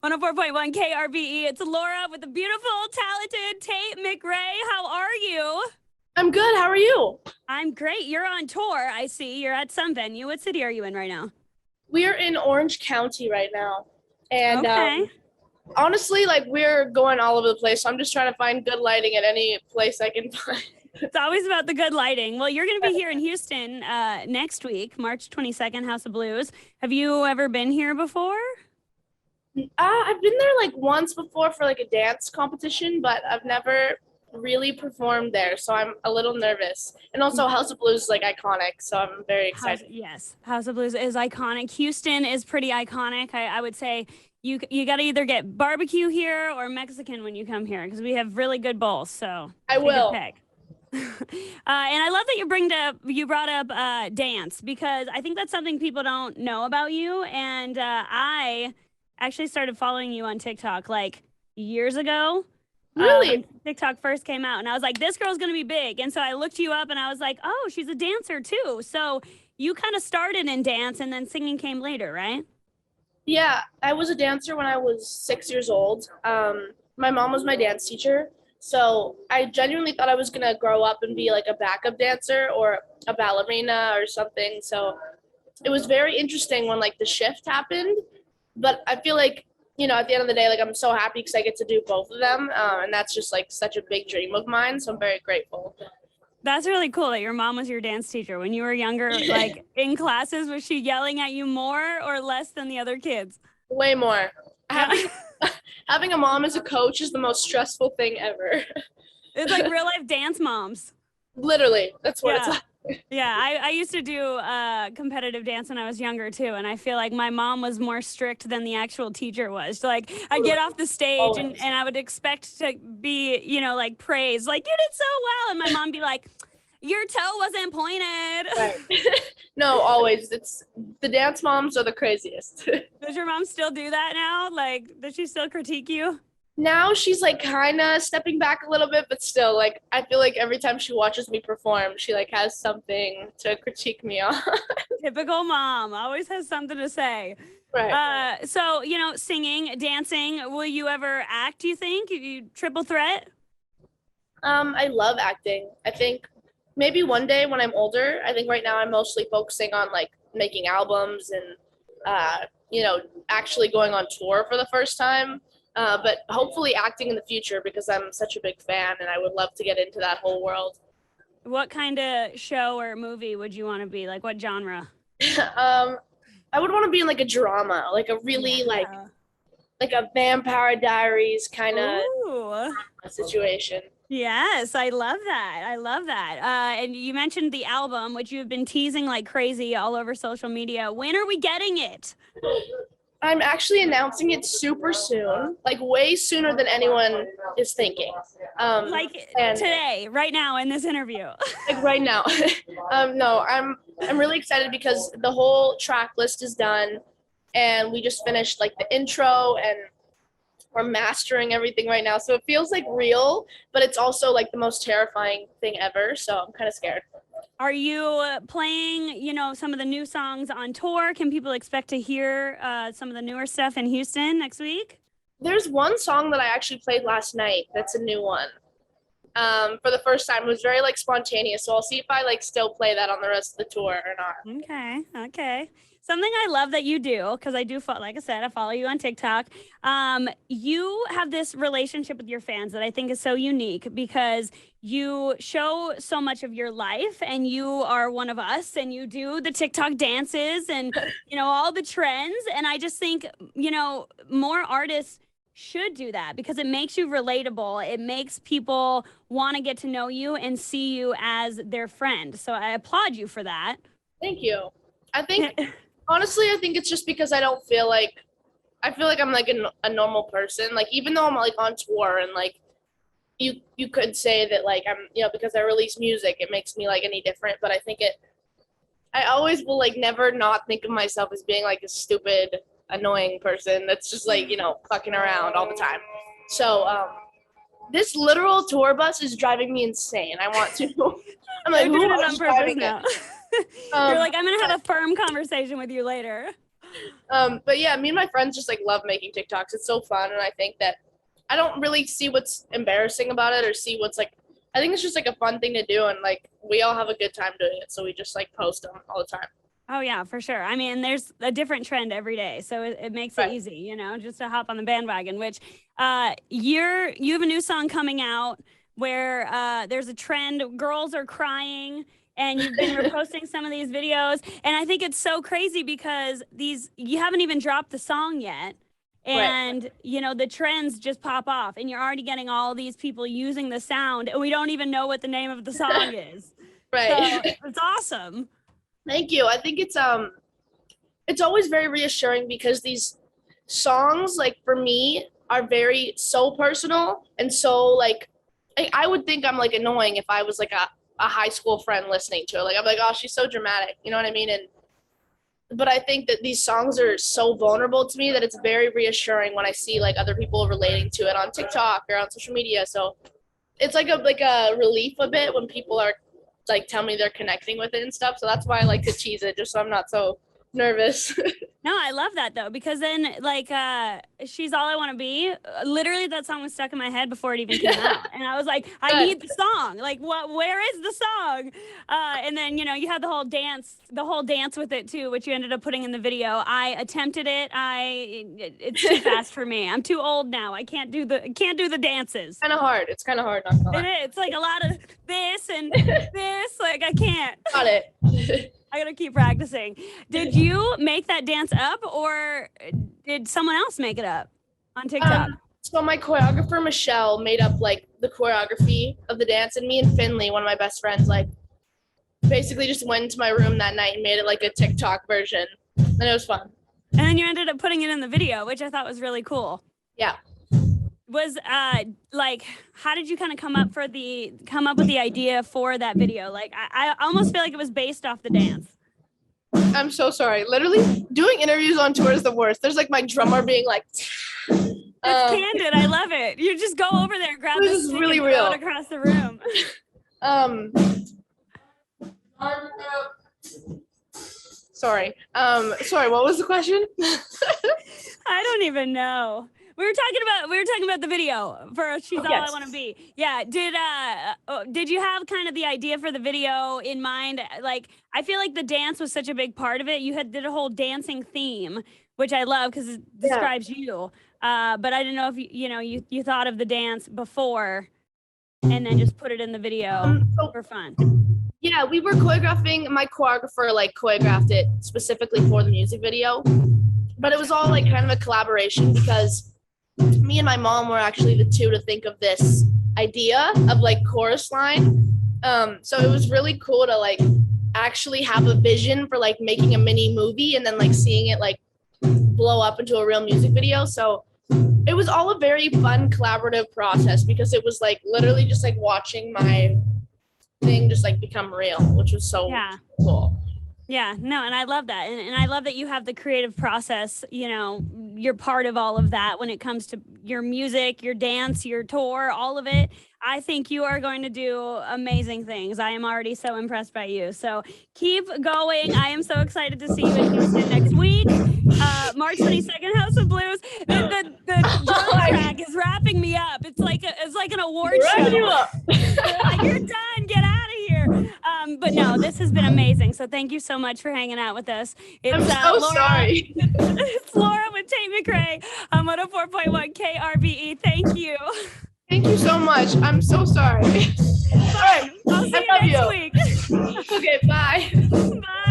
104.1 KRBE. It's Laura with the beautiful, talented Tate McRae. How are you? I'm good. How are you? I'm great. You're on tour, I see. You're at some venue. What city are you in right now? We're in Orange County right now. And Okay. honestly, like we're going all over the place. So I'm just trying to find good lighting at any place I can find. It's always about the good lighting. Well, you're going to be here in Houston next week, March 22nd, House of Blues. Have you ever been here before? I've been there like once before for like a dance competition, but I've never really performed there. So I'm a little nervous. And also House of Blues is like iconic. So I'm very excited. Yes, House of Blues is iconic. Houston is pretty iconic. I would say you got to either get barbecue here or Mexican when you come here because we have really good bowls. So I take your will. pick. And I love that you brought up dance because I think that's something people don't know about you. And I actually started following you on TikTok like years ago. When Really? TikTok first came out, and I was like, this girl's gonna be big. And so I looked you up, and I was like, oh, she's a dancer too. So you kind of started in dance, and then singing came later, right? Yeah, I was a dancer when I was 6 years old. My mom was my dance teacher. So I genuinely thought I was gonna grow up and be like a backup dancer or a ballerina or something. So it was very interesting when like the shift happened. But I feel like, at the end of the day, like I'm so happy because I get to do both of them. And that's just like such a big dream of mine. So I'm very grateful. That's really cool that your mom was your dance teacher when you were younger. Like in classes, was she yelling at you more or less than the other kids? Way more. Yeah. Having having a mom as a coach is the most stressful thing ever. It's like real life dance moms. Literally, that's what it's Yeah. like. Yeah, I used to do competitive dance when I was younger too, and I feel like my mom was more strict than the actual teacher was. Like I get off the stage Always. and I would expect to be, like praised, like you did so well, and my mom be like, your toe wasn't pointed. Right. No, always. It's the dance moms are the craziest. Does your mom still do that now? Like, does she still critique you? Now she's like kind of stepping back a little bit, but still, like I feel like every time she watches me perform, she like has something to critique me on. Typical mom, always has something to say. Right. So singing, dancing. Will you ever act? Do you think you triple threat? I love acting. I think maybe one day when I'm older. I think right now I'm mostly focusing on like making albums and uh, actually going on tour for the first time. But hopefully acting in the future because I'm such a big fan and I would love to get into that whole world. What kind of show or movie would you want to be? Like what genre? um, I would want to be in like a drama, like a really like a Vampire Diaries kind of Ooh. situation. Yes, I love that. I love that. And you mentioned the album, which you've been teasing like crazy all over social media. When are we getting it? I'm actually announcing it super soon, like way sooner than anyone is thinking. Like And today, right now in this interview. like right now. No, I'm really excited because the whole track list is done, and we just finished like the intro, and we're mastering everything right now. So it feels like real, but it's also like the most terrifying thing ever. So I'm kind of scared. Are you playing, some of the new songs on tour? Can people expect to hear some of the newer stuff in Houston next week? There's one song that I actually played last night. That's a new one. For the first time, it was very like spontaneous. So I'll see if I like still play that on the rest of the tour or not. Okay. Okay. Something I love that you do, because I do, like I said, I follow you on TikTok. You have this relationship with your fans that I think is so unique because you show so much of your life and you are one of us and you do the TikTok dances and, all the trends. And I just think, more artists should do that because it makes you relatable. It makes people want to get to know you and see you as their friend. So I applaud you for that. Thank you. I think honestly, I think it's just because I feel like I'm like a normal person. Like even though I'm like on tour and like you could say that like I'm because I release music, it makes me like any different. But I always will like never not think of myself as being like a stupid, annoying person that's just like fucking around all the time. So this literal tour bus is driving me insane. I want to. I'm like, You're who doing it on is purpose driving it? now. You're like, I'm gonna have a firm conversation with you later. But yeah, me and my friends just like love making TikToks. It's so fun, and I think that I don't really see what's embarrassing about it or see what's like. I think it's just like a fun thing to do, and like we all have a good time doing it, so we just like post them all the time. Oh yeah, for sure. I mean, there's a different trend every day, so it makes it Right. easy, you know, just to hop on the bandwagon. Which you have a new song coming out where there's a trend. Girls are crying, and you've been reposting some of these videos, and I think it's so crazy because you haven't even dropped the song yet. Right. And you know the trends just pop off, and you're already getting all these people using the sound, and we don't even know what the name of the song is. Right. So it's awesome. Thank you. I think it's always very reassuring because these songs, like for me, are very so personal and so like I would think I'm like annoying if I was like a high school friend listening to it. Like I'm like, oh, she's so dramatic. You know what I mean? And but I think that these songs are so vulnerable to me that it's very reassuring when I see like other people relating to it on TikTok or on social media. So it's like a relief a bit when people are like tell me they're connecting with it and stuff. So that's why I like to tease it just so I'm not so nervous. No, I love that though, because then like She's All I Want to Be, literally that song was stuck in my head before it even came out. And I was like, I need the song. Like where is the song? And then, you know, you had the whole dance with it too, which you ended up putting in the video. I attempted it. It's too fast for me. I'm too old now. I can't do the dances. Kind of hard. It's kind of hard not to lie. It is. It's like a lot of this and this. Like I can't. Got it. I gotta keep practicing. Did you make that dance up, or did someone else make it up on TikTok? So my choreographer Michelle made up like the choreography of the dance, and me and Finley, one of my best friends, like basically just went into my room that night and made it like a TikTok version, and it was fun. And then you ended up putting it in the video, which I thought was really cool. Yeah. Was like, how did you kind of come up with the idea for that video? Like, I almost feel like it was based off the dance. I'm so sorry. Literally, doing interviews on tour is the worst. There's like my drummer being like. It's candid. I love it. You just go over there, grab this stick, really and real. throw it across the room. Sorry. Sorry. What was the question? I don't even know. We were talking about the video for She's All I Want to Be. Yeah. Did you have kind of the idea for the video in mind? Like, I feel like the dance was such a big part of it. You did a whole dancing theme, which I love because it describes you. But I didn't know if you thought of the dance before and then just put it in the video for fun. Yeah, we were choreographing. My choreographer like choreographed it specifically for the music video, but it was all like kind of a collaboration because me and my mom were actually the two to think of this idea of like chorus line. So it was really cool to like actually have a vision for like making a mini movie and then like seeing it like blow up into a real music video. So it was all a very fun collaborative process because it was like literally just like watching my thing just like become real, which was so cool. Yeah, no, and I love that. And I love that you have the creative process, you know, you're part of all of that when it comes to your music, your dance, your tour, all of it. I think you are going to do amazing things. I am already so impressed by you. So keep going. I am so excited to see you in Houston next week. March 22nd, House of Blues. The drum track is wrapping me up. It's like an award show. You up. Like, you're done. Get out of here. But no, this has been amazing. So thank you so much for hanging out with us. I'm so Laura, sorry. It's Laura with Tate McRae on 104.1 KRBE. Thank you. Thank you so much. I'm so sorry. All right. I'll see you next week. Okay, bye. Bye.